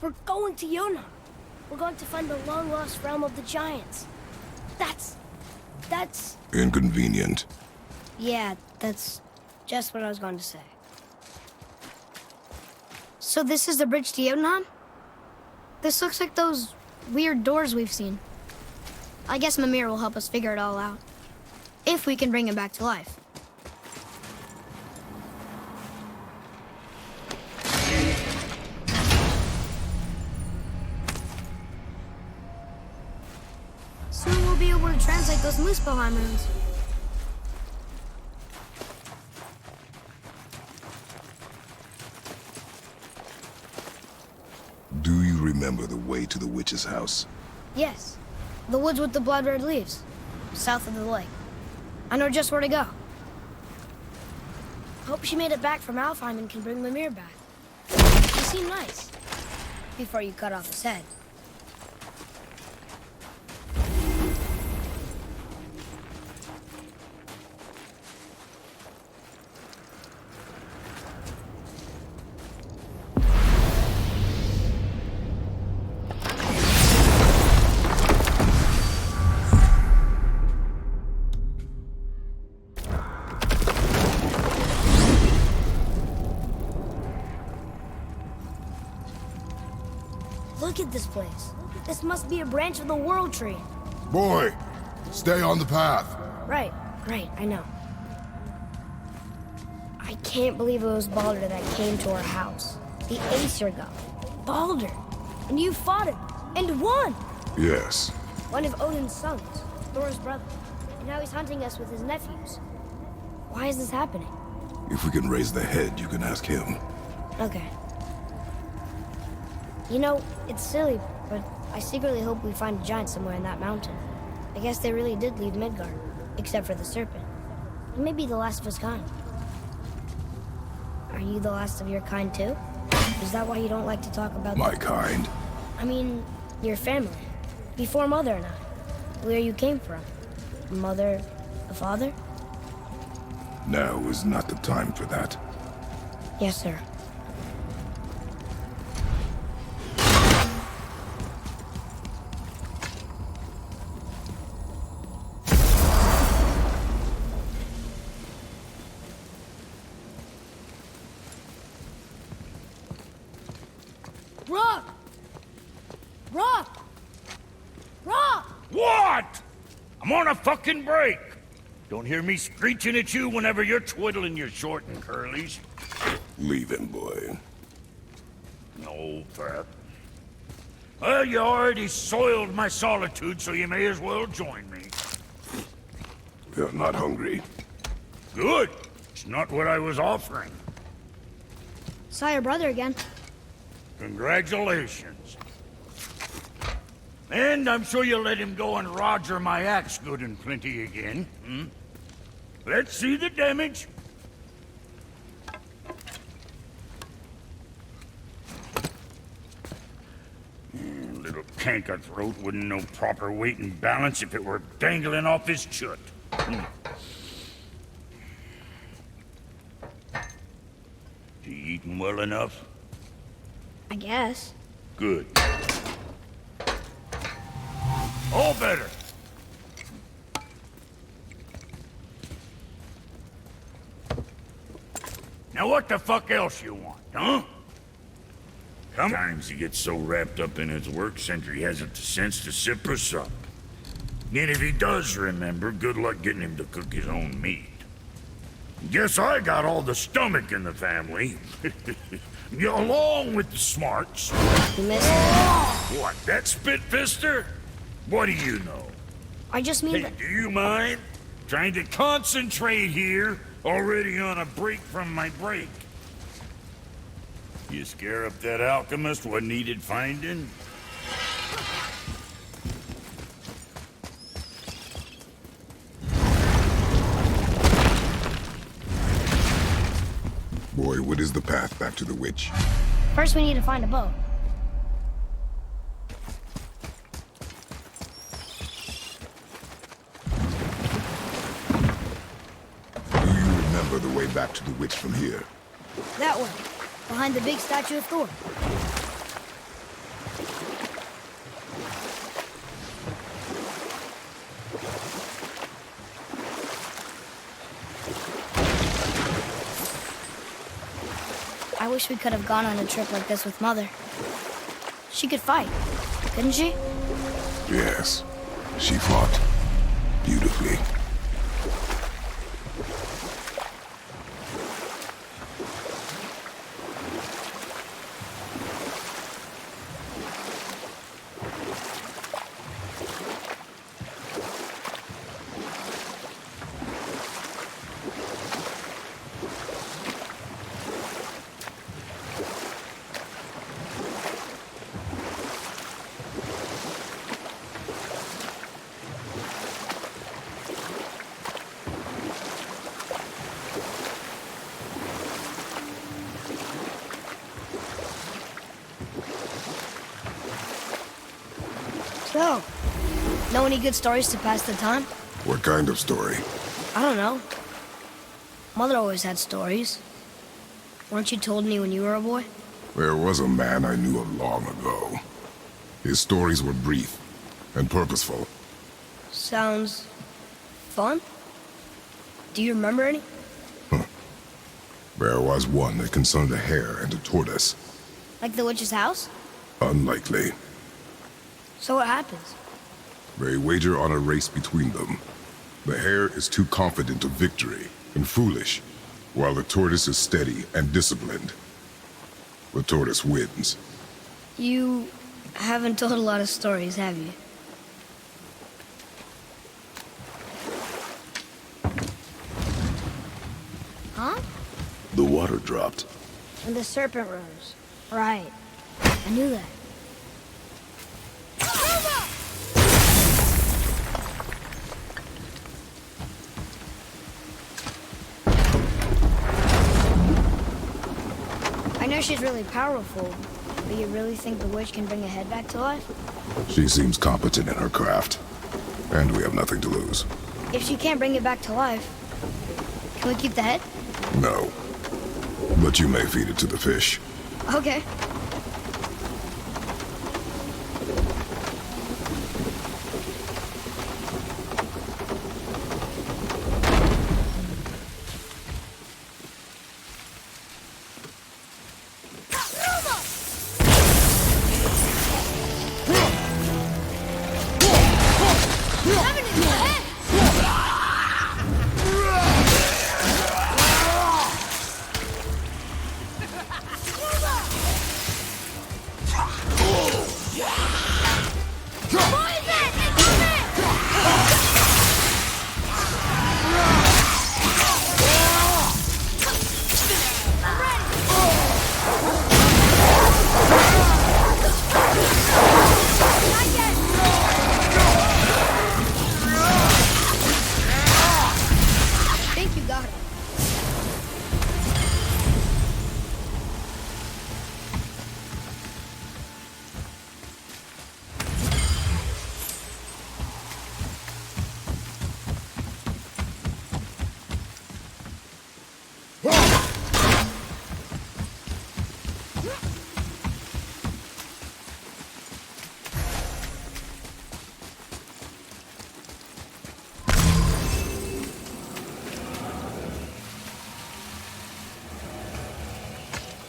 We're going to Yona. We're going to find the long-lost realm of the giants. That's... Inconvenient. Yeah, that's just what I was going to say. So this is the bridge to Jotunheim? This looks like those weird doors we've seen. I guess Mimir will help us figure it all out. If we can bring him back to life. Soon we'll be able to translate those Muspelheim runes. Do you remember the way to the witch's house? Yes. The woods with the blood-red leaves. South of the lake. I know just where to go. Hope she made it back from Alfheim and can bring Mimir back. She seemed nice. Before you cut off his head. Look at this place. This must be a branch of the World Tree. Boy, stay on the path. Right, I know. I can't believe it was Baldur that came to our house. The Aesir god. Baldur! And you fought him, and won! Yes. One of Odin's sons, Thor's brother. And now he's hunting us with his nephews. Why is this happening? If we can raise the head, you can ask him. Okay. You know, it's silly, but I secretly hope we find a giant somewhere in that mountain. I guess they really did leave Midgard, except for the serpent. He may be the last of his kind. Are you the last of your kind too? Is that why you don't like to talk about My kind? I mean, your family. Before Mother and I. Where you came from. Mother, a father? Now is not the time for that. Yes, sir. Rock! Rock! Rock! What? I'm on a fucking break. Don't hear me screeching at you whenever you're twiddling your short and curlies. Leave him, boy. No, Pat. Well, you already soiled my solitude, so you may as well join me. You're not hungry. Good. It's not what I was offering. Saw your brother again. Congratulations. And I'm sure you'll let him go and roger my axe good and plenty again. Hmm? Let's see the damage. Little canker-throat wouldn't know proper weight and balance if it were dangling off his chut. Hmm. You eating well enough? I guess. Good. All better. Now what the fuck else you want, huh? Sometimes he gets so wrapped up in his work, Sentry hasn't the sense to sip or sup. And if he does remember, good luck getting him to cook his own meat. Guess I got all the stomach in the family. Along with the smarts. You missed it. What, that spit-fister? What do you know? I just mean Hey, that... do you mind? Trying to concentrate here, already on a break from my break. You scare up that alchemist what needed finding? Boy, what is the path back to the witch? First we need to find a boat. Do you remember the way back to the witch from here? That way. Behind the big statue of Thor. wish we could have gone on a trip like this with Mother. She could fight, couldn't she? Yes, she fought beautifully. So, know any good stories to pass the time? What kind of story? I don't know. Mother always had stories. Weren't you told any when you were a boy? There was a man I knew of long ago. His stories were brief and purposeful. Sounds fun. Do you remember any? There was one that concerned a hare and a tortoise. Like the witch's house? Unlikely. So what happens? They wager on a race between them. The hare is too confident of victory and foolish, while the tortoise is steady and disciplined. The tortoise wins. You haven't told a lot of stories, have you? Huh? The water dropped. And the serpent rose. Right. I knew that. I know she's really powerful, but you really think the witch can bring a head back to life? She seems competent in her craft, and we have nothing to lose. If she can't bring it back to life, can we keep the head? No. But you may feed it to the fish. Okay.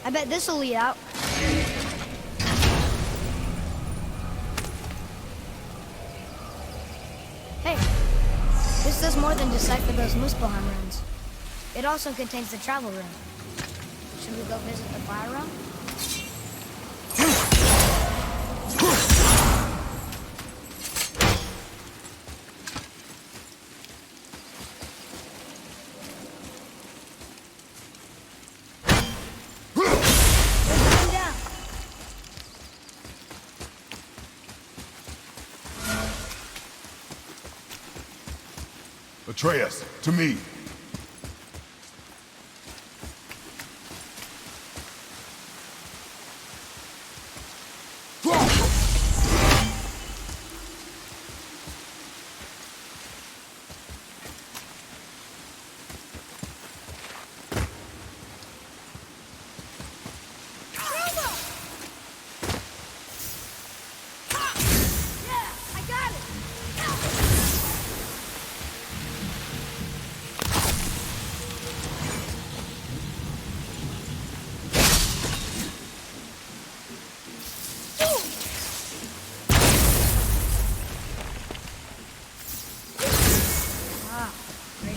I bet this'll lead out. Hey, this does more than decipher those Muspelheim runes. It also contains the travel rune. Should we go visit the fire realm? Atreus, to me.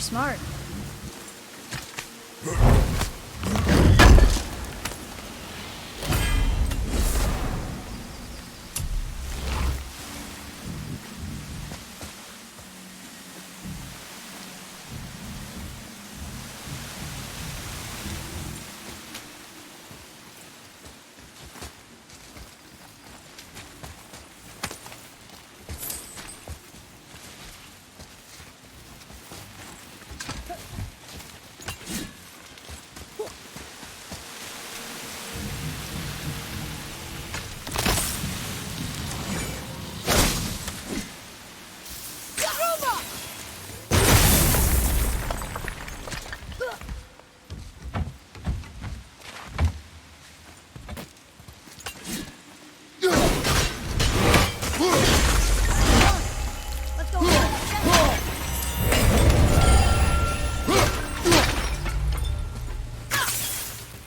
smart.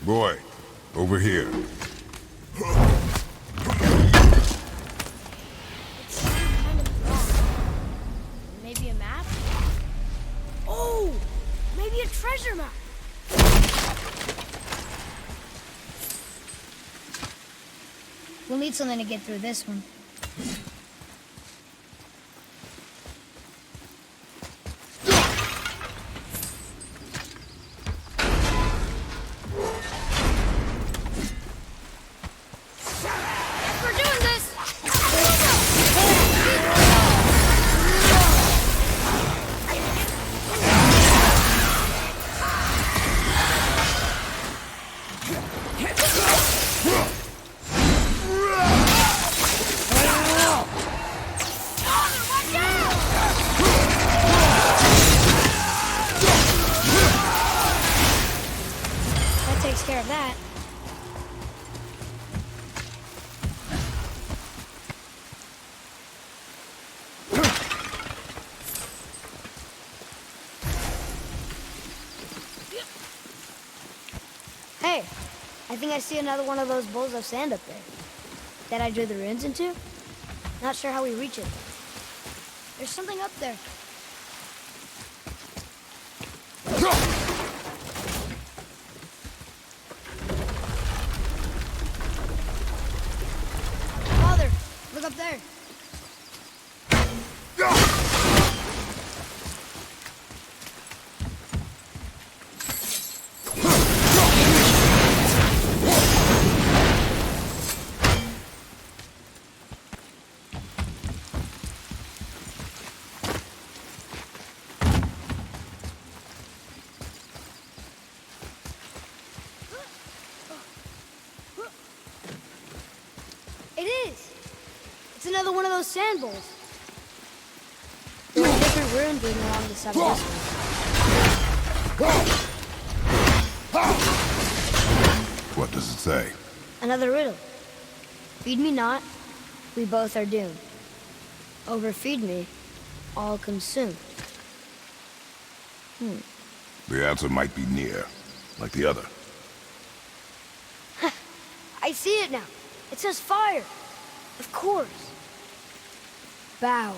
Boy, over here. It's kind of wrong. Maybe a map? Oh! Maybe a treasure map! We'll need something to get through this one. We're doing this! That takes care of that. Hey, I think I see another one of those bowls of sand up there that I drew the runes into. Not sure how we reach it. There's something up there. Father, look up there. It is. It's another one of those sand bowls. There are different runes leading along the side of this one. What does it say? Another riddle. Feed me not, we both are doomed. Overfeed me, all consumed. The answer might be near, like the other. I see it now. It says fire. Of course. Bow.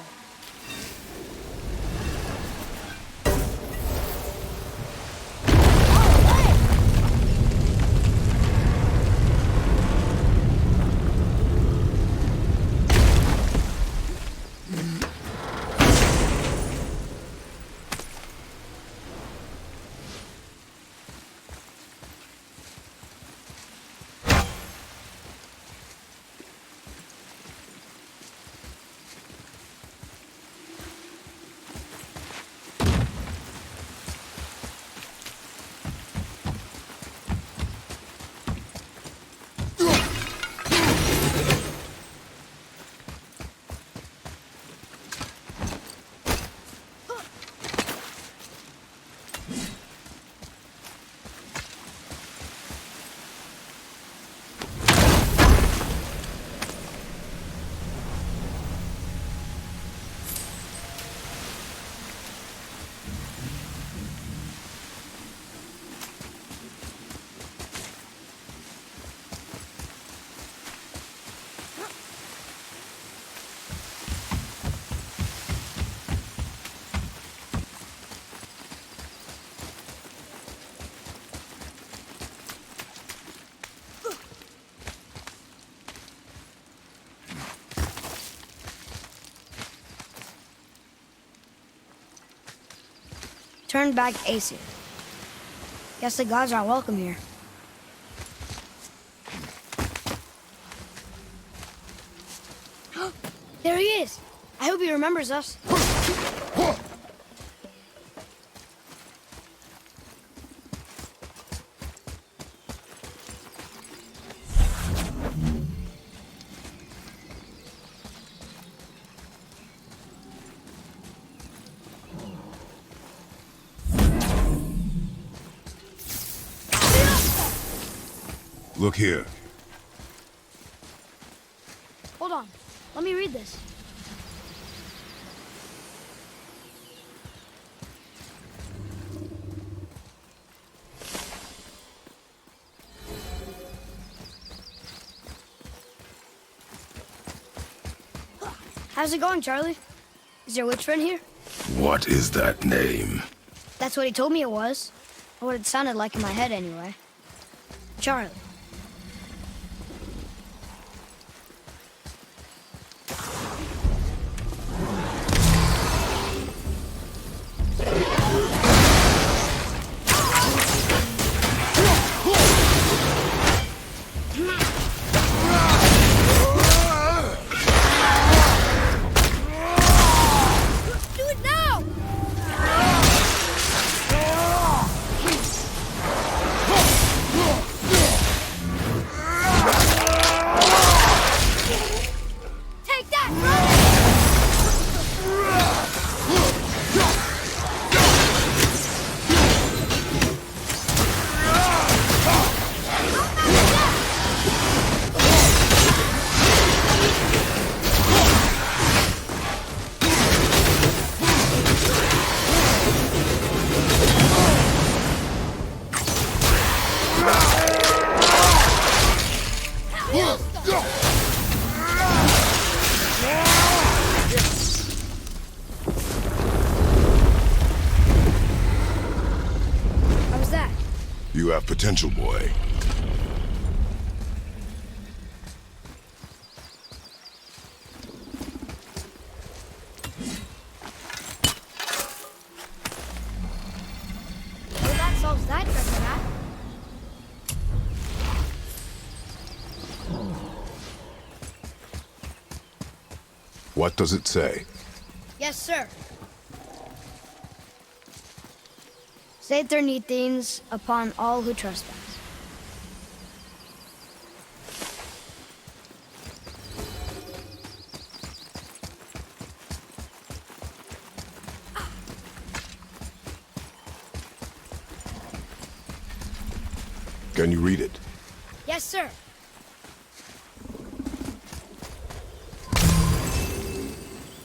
turned back Aesir. Guess the gods aren't welcome here. There he is! I hope he remembers us. Look here. Hold on. Let me read this. How's it going, Charlie? Is your witch friend here? What is that name? That's what he told me it was. Or what it sounded like in my head, anyway. Charlie. You have potential, boy. Well, that solves that treasure map. What does it say? Yes, sir. Save their neat things upon all who trespass. Can you read it? Yes, sir.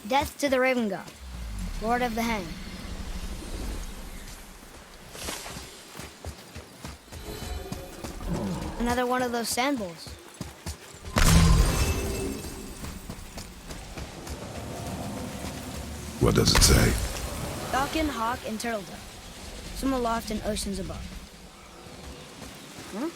Death to the Raven God, Lord of the Hang. Another one of those sand bowls. What does it say? Falcon, hawk, and turtle dove. Some aloft in oceans above. Huh?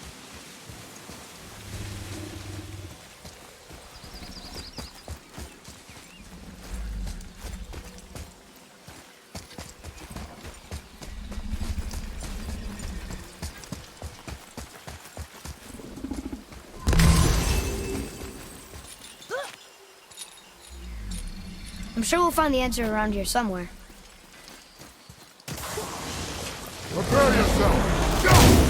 I'm sure we'll find the answer around here somewhere. Prepare yourself! Go!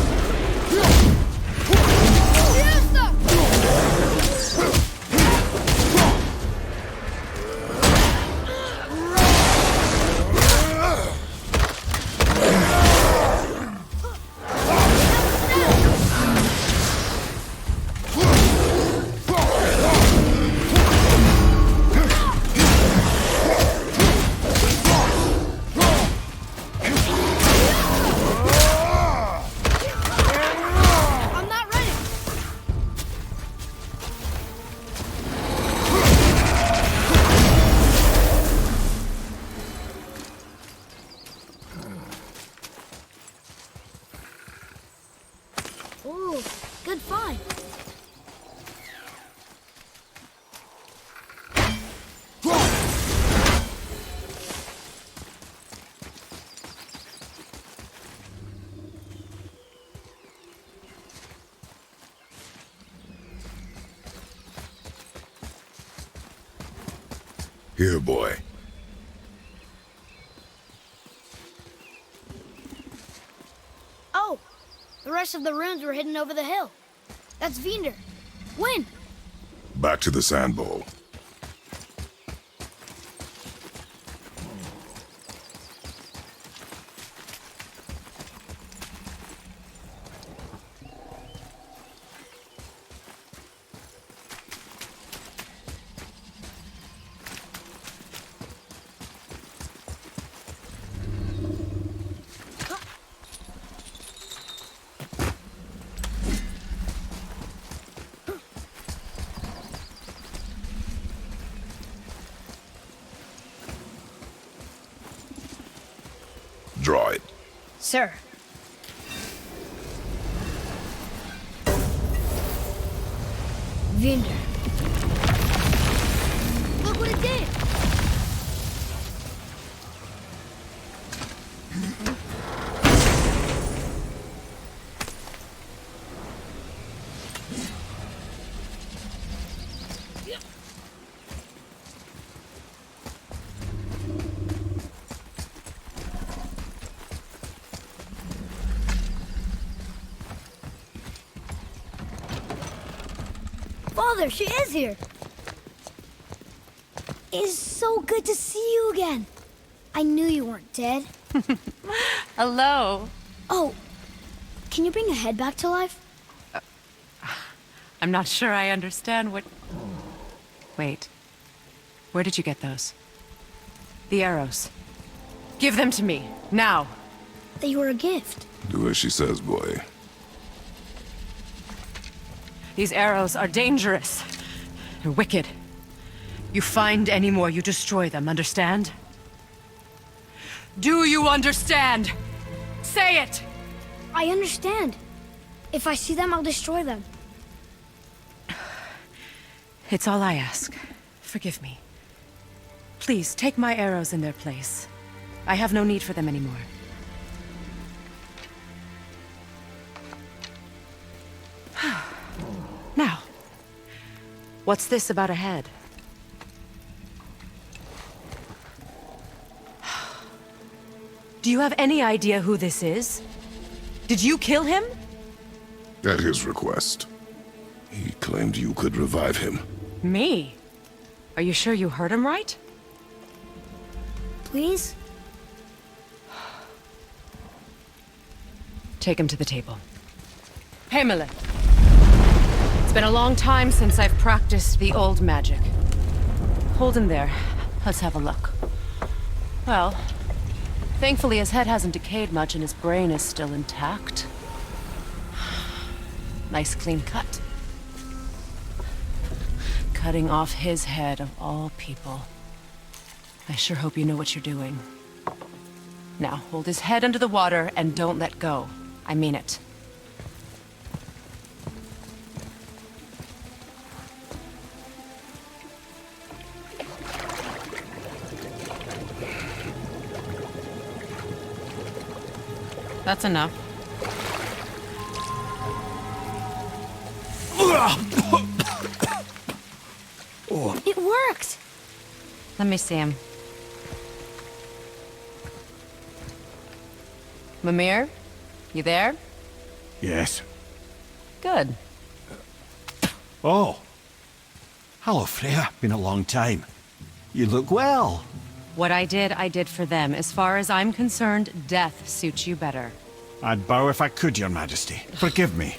Ooh, good find. Here, boy. Oh, the rest of the runes were hidden over the hill. That's Vinder. When? Back to the sand bowl. Draw it. Sir. Vinder. Look what it did! Father, she is here. It is so good to see you again. I knew you weren't dead. Hello. Oh, can you bring a head back to life? I'm not sure I understand what... Wait. Where did you get those? The arrows. Give them to me, now. They were a gift. Do as she says, boy. These arrows are dangerous. They're wicked. You find any more, you destroy them, understand? Do you understand? Say it! I understand. If I see them, I'll destroy them. It's all I ask. Forgive me. Please, take my arrows in their place. I have no need for them anymore. Now, what's this about a head? Do you have any idea who this is? Did you kill him? At his request. He claimed you could revive him. Me? Are you sure you heard him right? Please? Take him to the table. Hamlet. It's been a long time since I've practiced the old magic. Hold him there. Let's have a look. Well, thankfully his head hasn't decayed much and his brain is still intact. Nice clean cut. Cutting off his head of all people. I sure hope you know what you're doing. Now, hold his head under the water and don't let go. I mean it. That's enough. It worked! Let me see him. Mimir? You there? Yes. Good. Oh. Hello, Freya. Been a long time. You look well. What I did for them. As far as I'm concerned, death suits you better. I'd bow if I could, Your Majesty. Forgive me.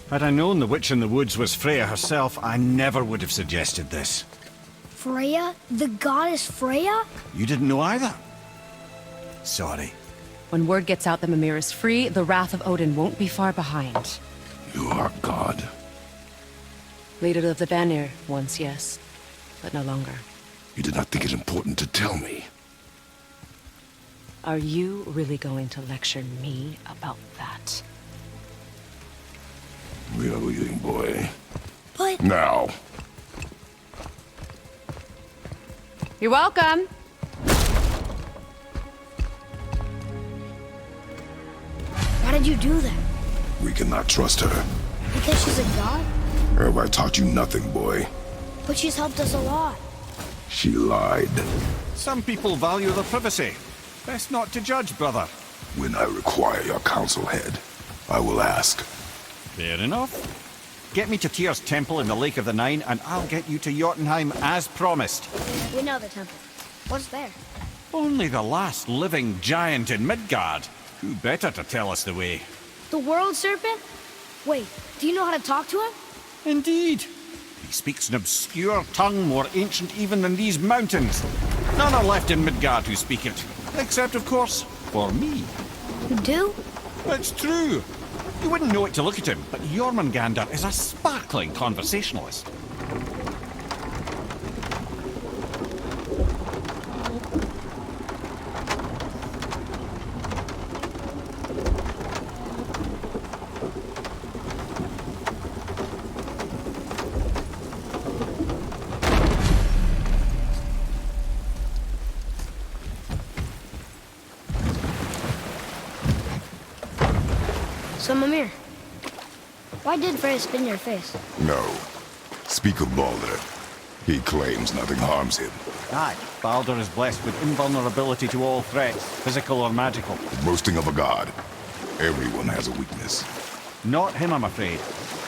Had I known the witch in the woods was Freya herself, I never would have suggested this. Freya? The goddess Freya? You didn't know either? Sorry. When word gets out that Mimir is free, the wrath of Odin won't be far behind. You are God. Leader of the Vanir, once, yes. But no longer. You did not think it important to tell me. Are you really going to lecture me about that? We are leaving, boy. But... Now. You're welcome. Why did you do that? We cannot trust her. Because she's a god? Have I taught you nothing, boy? But she's helped us a lot. She lied. Some people value their privacy. Best not to judge, brother. When I require your counsel, Head, I will ask. Fair enough. Get me to Tyr's temple in the Lake of the Nine, and I'll get you to Jotunheim as promised. We know the temple. What's there? Only the last living giant in Midgard. Who better to tell us the way? The world serpent? Wait, do you know how to talk to him? Indeed. He speaks an obscure tongue more ancient even than these mountains. None are left in Midgard who speak it. Except, of course, for me. You do? It's true. You wouldn't know it to look at him, but Jormungandr is a sparkling conversationalist. So, Mimir, why did Freya spin your face? No. Speak of Balder. He claims nothing harms him. Aye, Baldur is blessed with invulnerability to all threats, physical or magical. Boasting of a god. Everyone has a weakness. Not him, I'm afraid.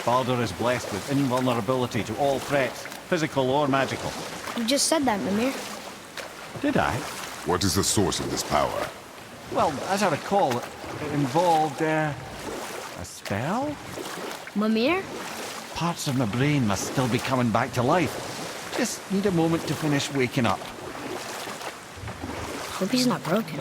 Baldur is blessed with invulnerability to all threats, physical or magical. You just said that, Mimir. Did I? What is the source of this power? Well, as I recall, it involved, a spell? Mimir? Parts of my brain must still be coming back to life. Just need a moment to finish waking up. Hope he's not broken.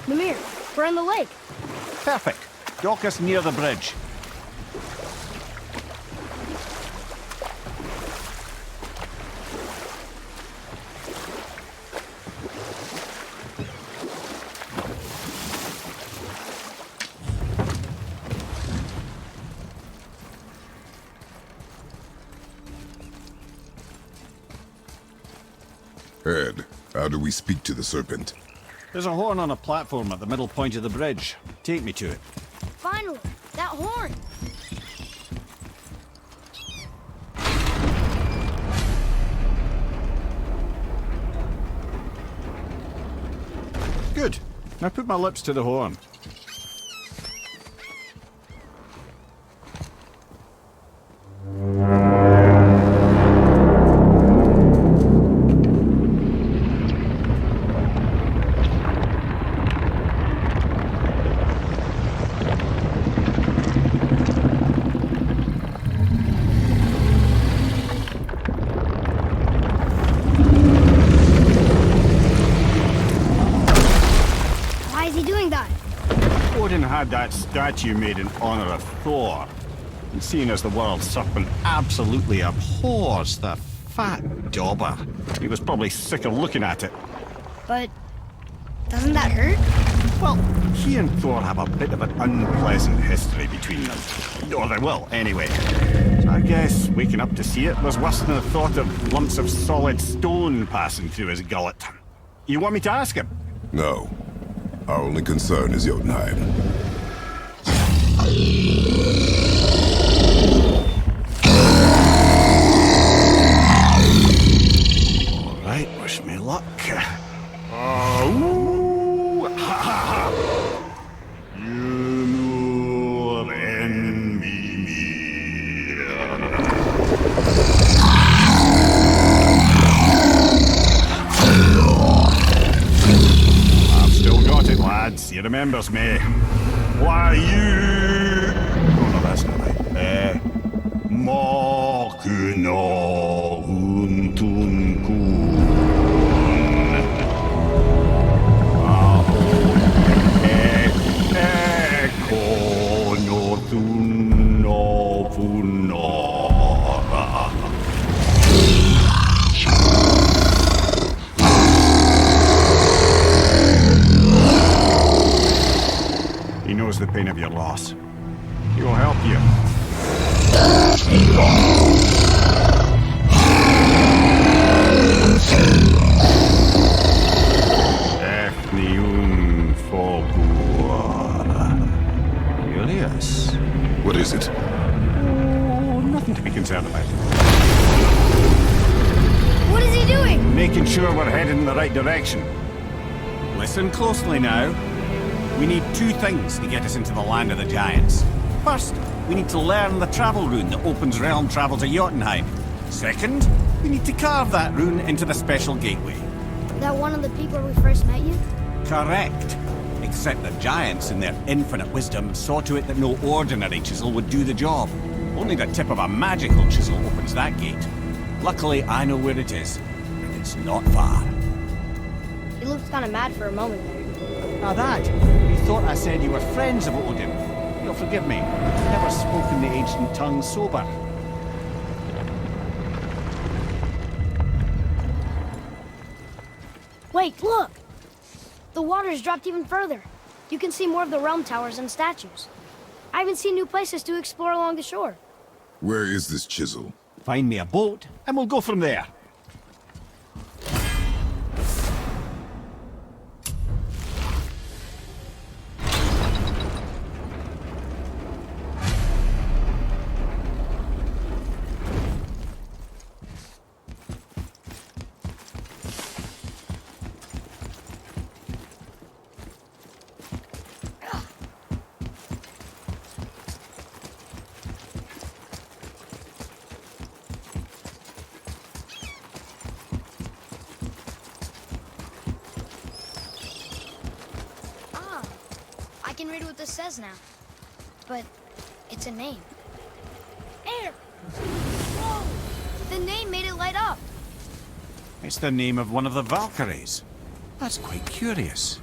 Mimir, we're in the lake. Perfect. Dock us near the bridge. Ed, how do we speak to the serpent? There's a horn on a platform at the middle point of the bridge. Take me to it. Finally, that horn. Good. Now put my lips to the horn. Why is he doing that? Odin had that statue made in honor of Thor. And seeing as the world serpent absolutely abhors the fat dauber, he was probably sick of looking at it. But doesn't that hurt? Well, he and Thor have a bit of an unpleasant history between them. Or they will, anyway. So I guess waking up to see it was worse than the thought of lumps of solid stone passing through his gullet. You want me to ask him? No. Our only concern is Jotunheim. All right, wish me luck. Ooh, ha, ha, ha. You know en mi I've still got it, lads. He remembers me. Why you? Oh no, that's not right. Mokuno untun kun. He knows the pain of your loss. He will help you. Ethnium Yes. What is it? Oh, nothing to be concerned about. What is he doing? Making sure we're headed in the right direction. Listen closely now. We need two things to get us into the land of the giants. First, we need to learn the travel rune that opens realm travel to Jotunheim. Second, we need to carve that rune into the special gateway. That one of the people we first met you? Correct. Except the giants, in their infinite wisdom, saw to it that no ordinary chisel would do the job. Only the tip of a magical chisel opens that gate. Luckily, I know where it is, and it's not far. He looked kind of mad for a moment there. Now that, you thought I said you were friends of Odin. You'll forgive me. I've never spoken the ancient tongue sober. Wait, look! The water's dropped even further. You can see more of the realm towers and statues. I even see new places to explore along the shore. Where is this chisel? Find me a boat, and we'll go from there. I can read what this says now. But it's a name. Air! Whoa! The name made it light up. It's the name of one of the Valkyries. That's quite curious.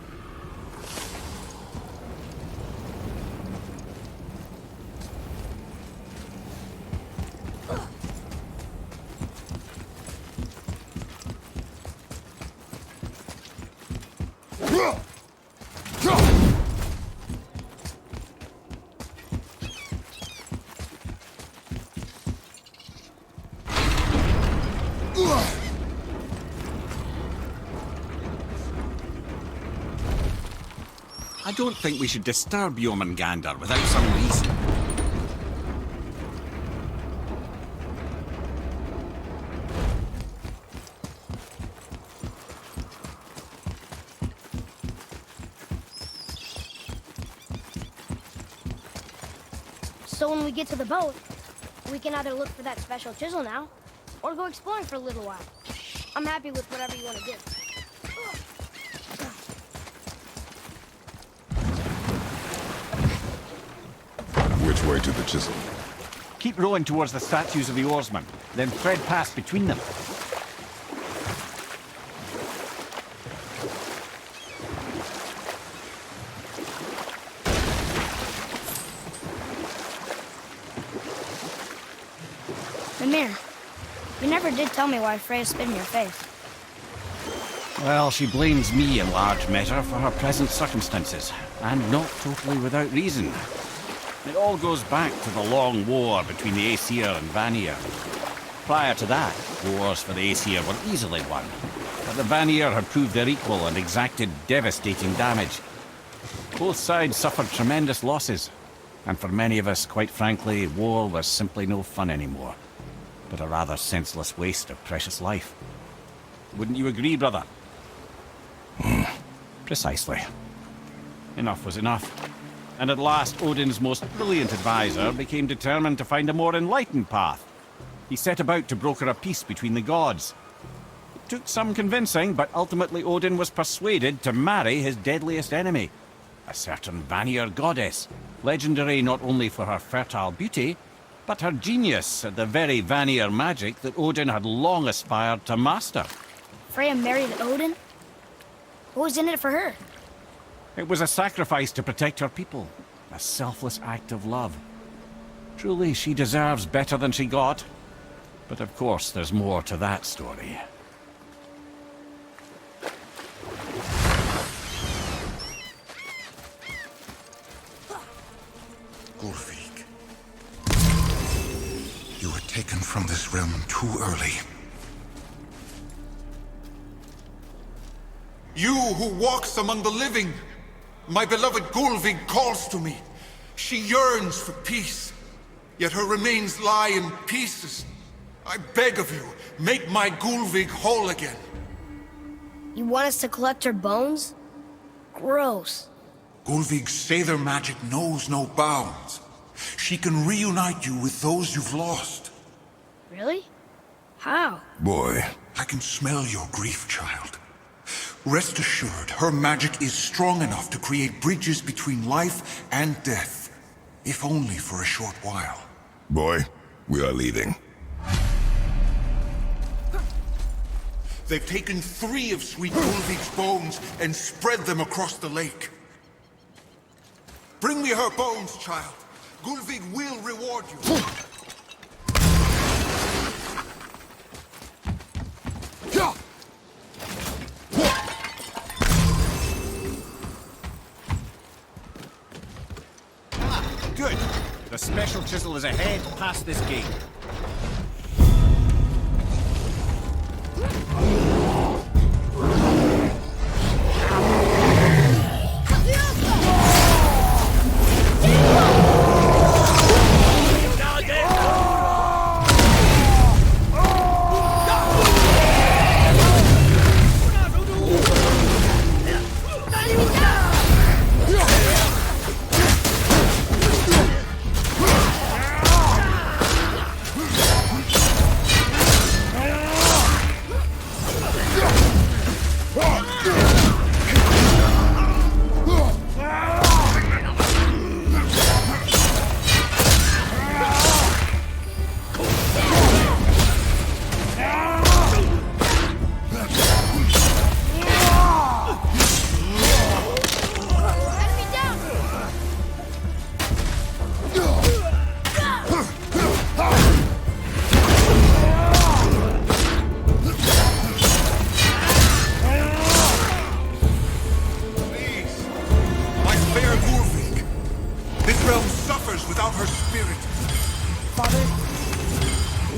I don't think we should disturb Jormungandr without some reason. So when we get to the boat, we can either look for that special chisel now, or go exploring for a little while. I'm happy with whatever you want to do. Which way to the chisel? Keep rowing towards the statues of the oarsmen, then thread past between them. Mimir, you never did tell me why Freya spit in your face. Well, she blames me in large measure for her present circumstances, and not totally without reason. It all goes back to the long war between the Aesir and Vanir. Prior to that, wars for the Aesir were easily won, but the Vanir had proved their equal and exacted devastating damage. Both sides suffered tremendous losses, and for many of us, quite frankly, war was simply no fun anymore, but a rather senseless waste of precious life. Wouldn't you agree, brother? Precisely. Enough was enough. And at last, Odin's most brilliant advisor became determined to find a more enlightened path. He set about to broker a peace between the gods. It took some convincing, but ultimately Odin was persuaded to marry his deadliest enemy, a certain Vanir goddess, legendary not only for her fertile beauty, but her genius at the very Vanir magic that Odin had long aspired to master. Freya married Odin? What was in it for her? It was a sacrifice to protect her people, a selfless act of love. Truly, she deserves better than she got. But of course, there's more to that story. Ulfik, you were taken from this realm too early. You who walks among the living, my beloved Gulvig calls to me. She yearns for peace, yet her remains lie in pieces. I beg of you, make my Gulvig whole again. You want us to collect her bones? Gross. Gulvig's Sather magic knows no bounds. She can reunite you with those you've lost. Really? How? Boy, I can smell your grief, child. Rest assured, her magic is strong enough to create bridges between life and death, if only for a short while. boy, we are leaving. They've taken 3 of Sweet Gulvig's bones and spread them across the lake. Bring me her bones, child. Gulvig will reward you. Good. The special chisel is ahead past this gate.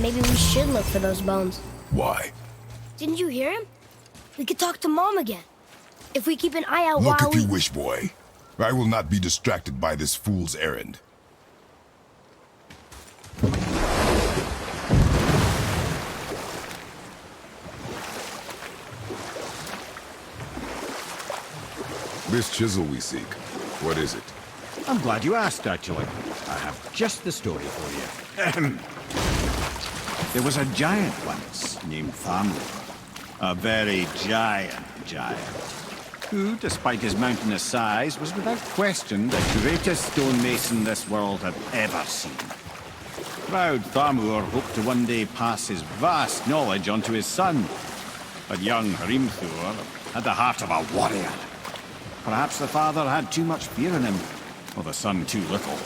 Maybe we should look for those bones. Why? Didn't you hear him? We could talk to Mom again. If we keep an eye out Look while if you wish, boy. I will not be distracted by this fool's errand. This chisel we seek, what is it? I'm glad you asked, actually. I have just the story for you. There was a giant once named Thamur. A very giant, who, despite his mountainous size, was without question the greatest stonemason this world had ever seen. Proud Thamur hoped to one day pass his vast knowledge on to his son. But young Hrimthur had the heart of a warrior. Perhaps the father had too much fear in him, or the son too little.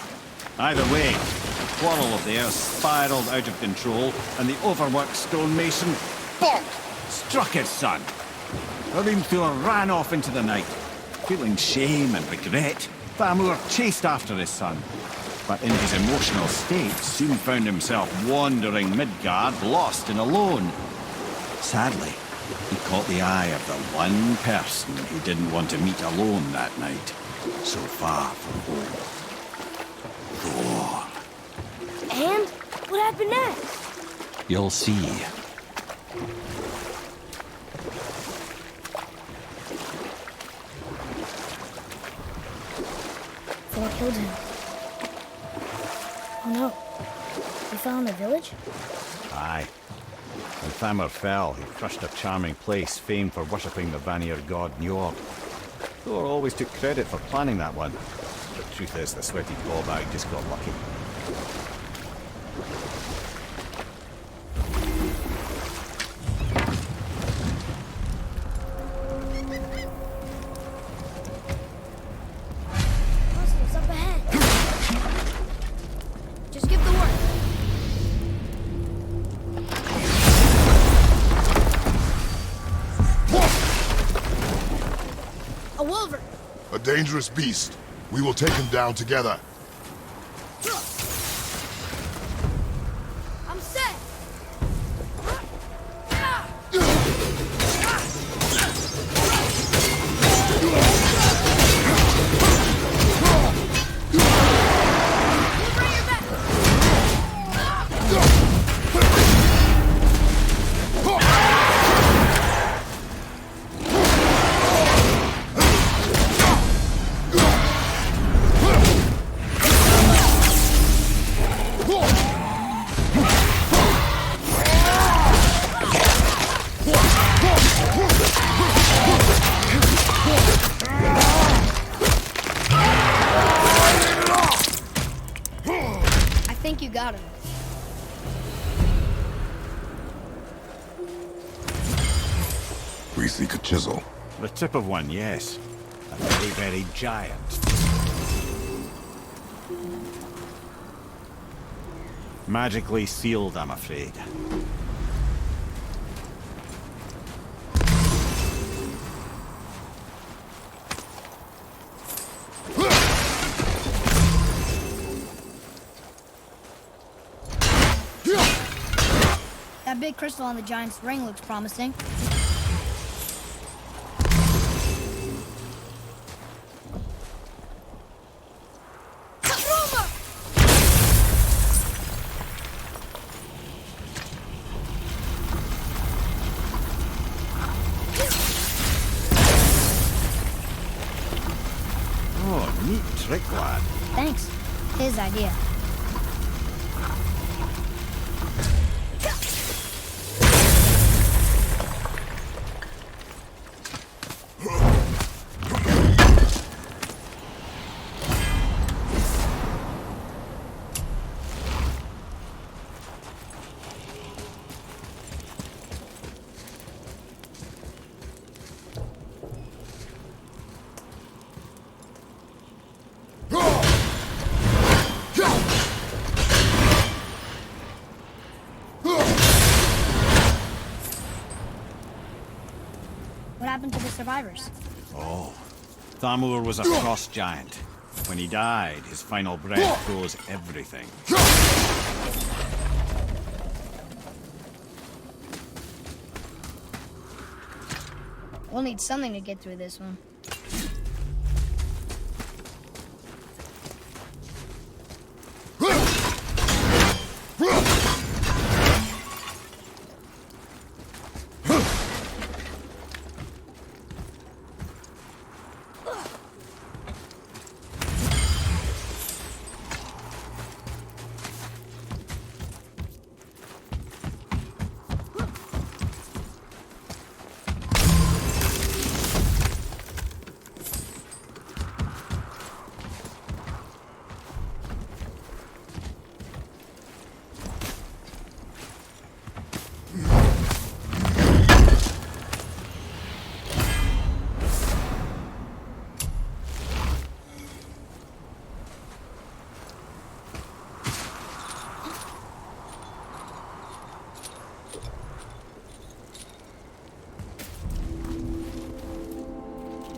Either way, the quarrel of theirs spiraled out of control, and the overworked stonemason, bonk, struck his son. Hrimthur ran off into the night. Feeling shame and regret, Thamur chased after his son. But in his emotional state, soon found himself wandering Midgard, lost and alone. Sadly, he caught the eye of the one person he didn't want to meet alone that night, so far from home. Thor. And? What happened next? You'll see. Thor killed him. Oh no. We fell in the village? Aye. When Thamur fell, he crushed a charming place famed for worshipping the Vanir god Njord. Thor always took credit for planning that one. The truth is, the sweaty clawbag just got lucky. Monsters up ahead. Just give the word. A wolver. A dangerous beast. We will take him down together. I'm set. think you got him. We seek a chisel. The tip of one, yes. A very, very giant. Magically sealed, I'm afraid. That big crystal on the giant's ring looks promising. Oh, neat trick, lad. Thanks. His idea. What happened to the survivors? Oh. Thamur was a frost giant. When he died, his final breath froze everything. We'll need something to get through this one.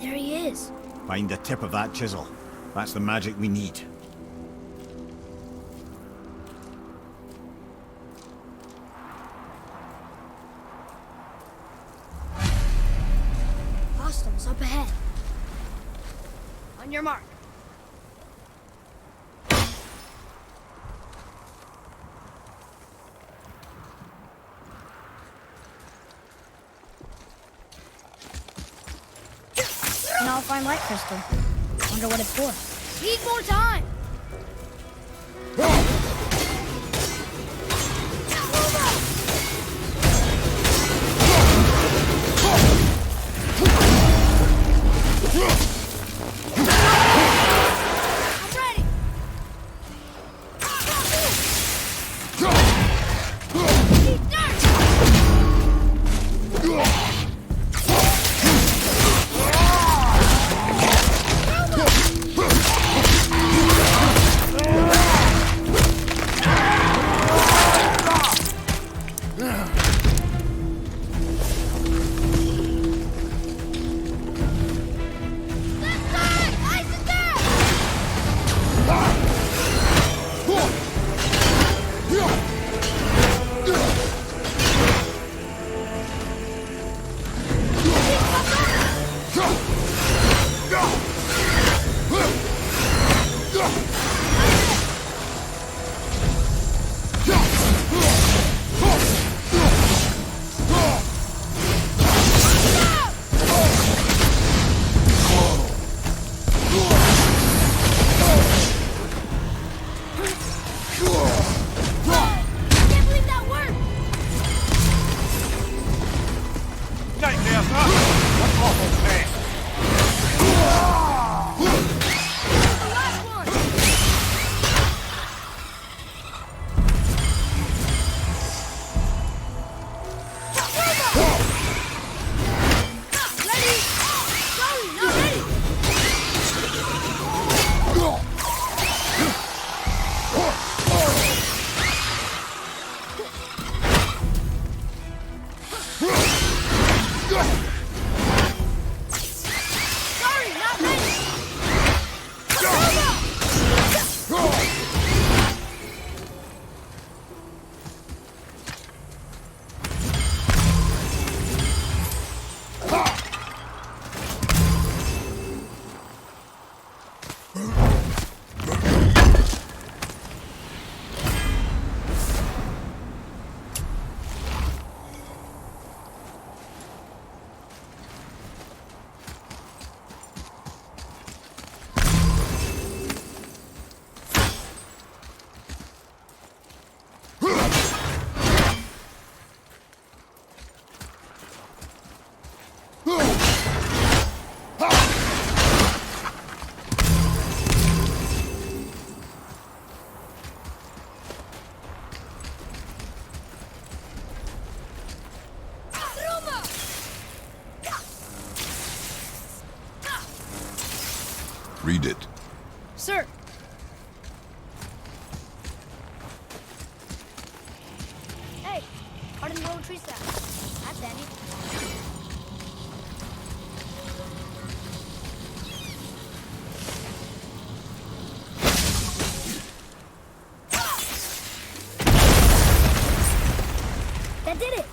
There he is. Find the tip of that chisel. That's the magic we need. Hostiles up ahead. On your mark. An all-fine light crystal. Wonder what it's for. Need more time! I'm ready! Keep dirt! Read it. Sir. Hey, out in the little tree stand. That's handy. That did it!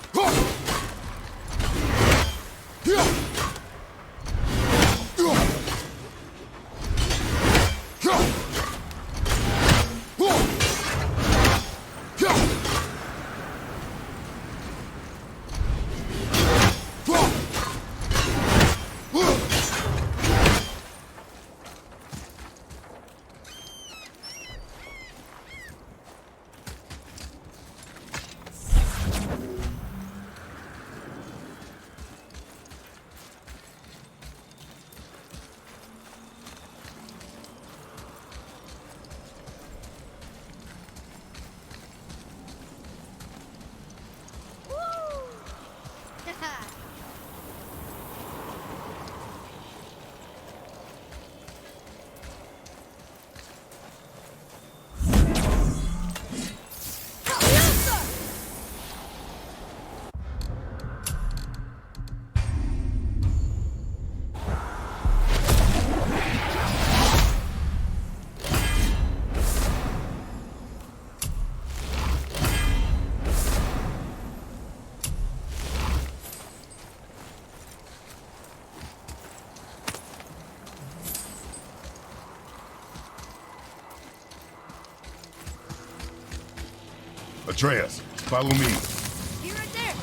Atreus, follow me. You're right there.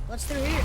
What's through here?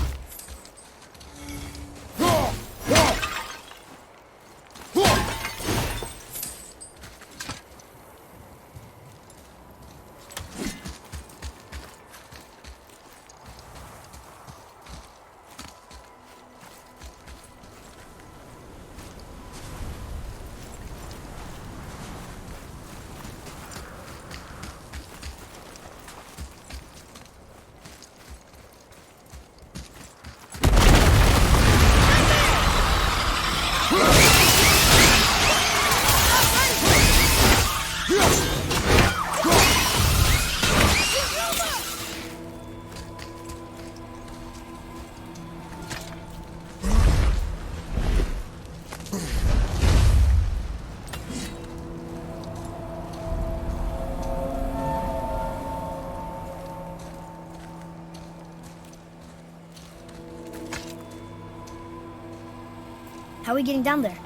How are we getting down there?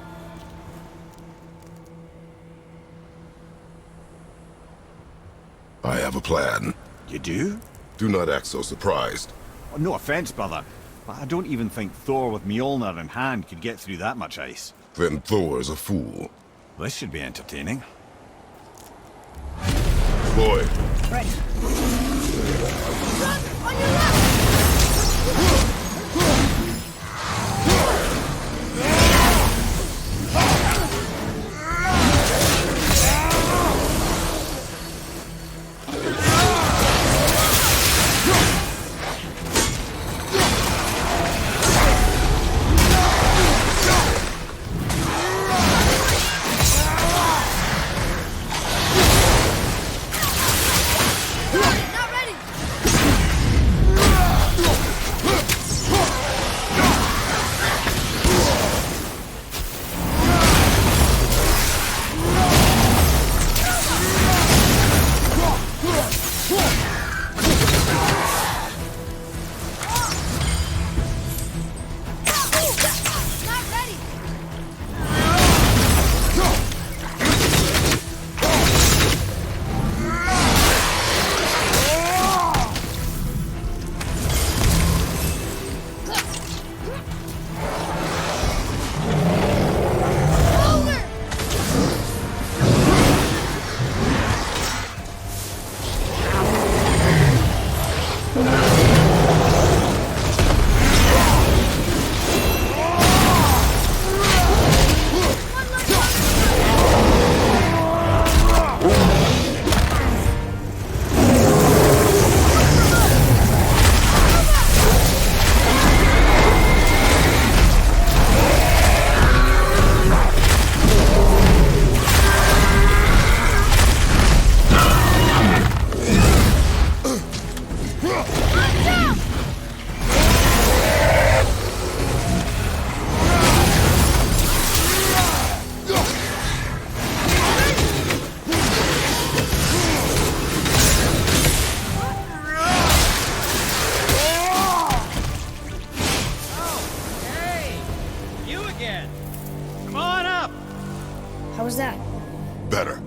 I have a plan. You do? Do not act so surprised. Oh, no offense, brother, but I don't even think Thor with Mjolnir in hand could get through that much ice. Then Thor's a fool. This should be entertaining. Boy, Ready. Run! On your left! Not ready! again. Come on up! How was that? Better.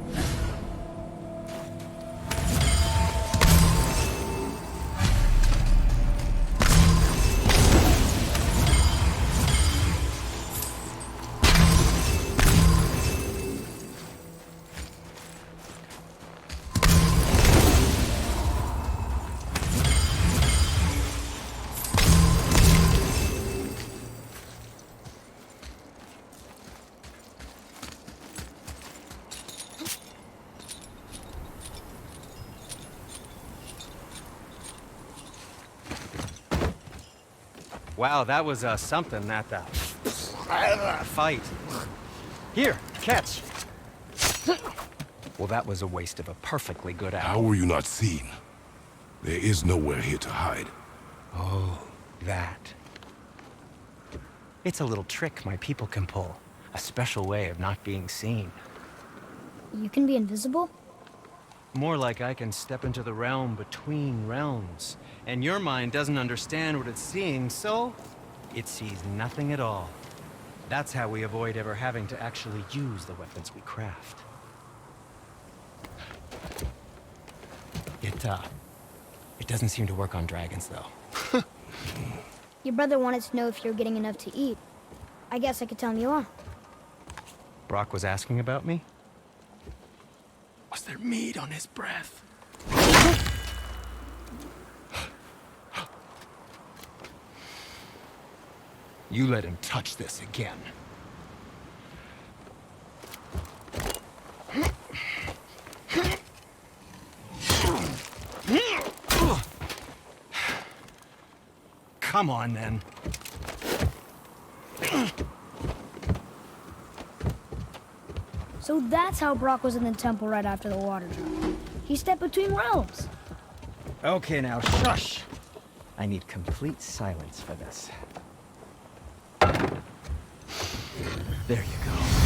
Wow, that was something, that fight. Here, catch. Well, that was a waste of a perfectly good How apple. were you not seen? There is nowhere here to hide. Oh, that. It's a little trick my people can pull. A special way of not being seen. You can be invisible? More like I can step into the realm between realms. And your mind doesn't understand what it's seeing, so it sees nothing at all. That's how we avoid ever having to actually use the weapons we craft. It doesn't seem to work on dragons, though. Your brother wanted to know if you're getting enough to eat. I guess I could tell him you are. Brock was asking about me? Was there meat on his breath? You let him touch this again. Come on, then. So that's how Brock was in the temple right after the water drop. He stepped between realms. Okay, now, shush! I need complete silence for this. There you go.